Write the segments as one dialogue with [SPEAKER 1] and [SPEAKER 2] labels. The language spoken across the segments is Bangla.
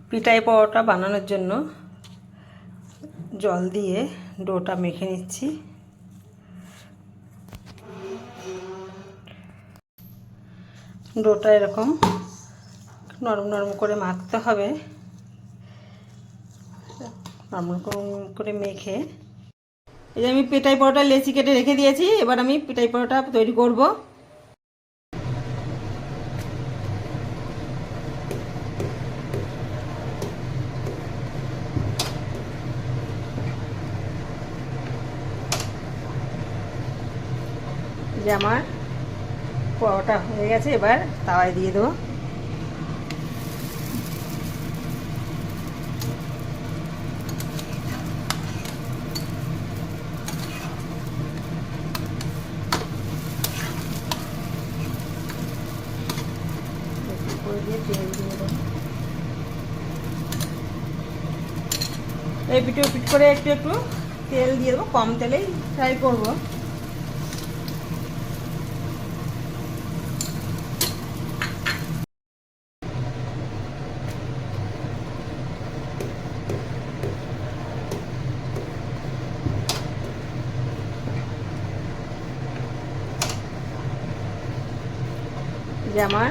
[SPEAKER 1] পিঠাই পরোটা বানানোর জন্য জল দিয়ে ডোটা মেখে নিচ্ছি। ডোটা এরকম নরম নরম করে মাখতে হবে। নরম করে মেখে এই যে আমি পিঠাই পরোটা লেচি কেটে রেখে দিয়েছি। এবার আমি পিঠাই পরোটা তৈরি করব। যে আমার পরোটা হয়ে গেছে, এবার তাওয়ায় দিয়ে দেবো। দিয়ে তেল দিয়ে দেবো। এই পিঠে পিঠ করে একটু একটু তেল দিয়ে দেবো, কম তেলেই ফ্রাই করবো। যে আমার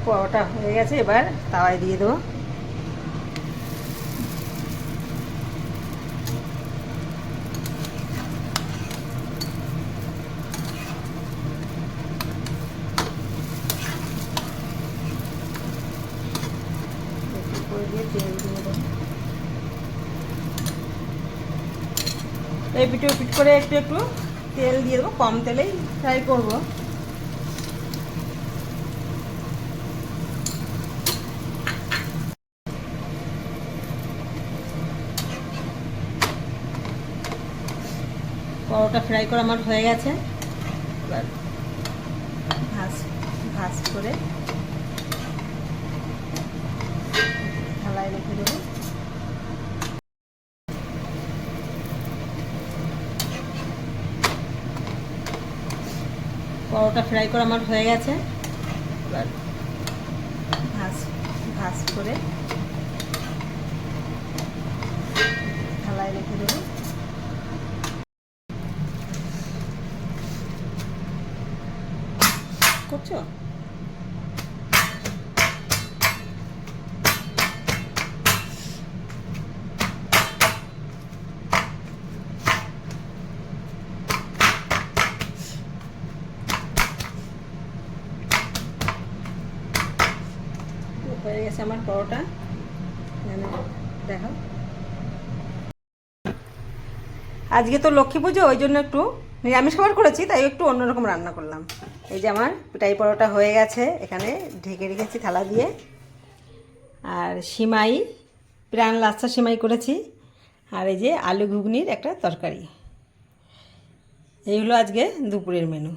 [SPEAKER 1] পরোটা হয়ে গেছে, এবার তাওয়ায় দিয়ে দেবো। দিয়ে তেল দিয়ে দেবো। এই পিঠে পিঠ করে একটু একটু তেল দিয়ে দেবো, কম তেলেই ফ্রাই করবো। পরোটা ফ্রাই করা আমার হয়ে গেছে। এবার ভাজ করে থালায় রেখে দেবো। পরোটা ফ্রাই করা আমার হয়ে গেছে। এবার ভাজ করে থালায় রেখে দেবো। করছো? হয়ে গেছে আমার পরোটা। দেখো, আজকে তো লক্ষ্মী পুজো, ওই জন্য একটু নিরামিষ খাবার করেছি, তাই একটু অন্যরকম রান্না করলাম। এই যে আমার পিঠাই পরোটা হয়ে গেছে, এখানে ঢেকে রেখেছি থালা দিয়ে। আর সিমাই, প্রাণ লাচ্ছা সিমাই করেছি। আর এই যে আলু ঘুগনির একটা তরকারি। এই হলো আজকে দুপুরের মেনু।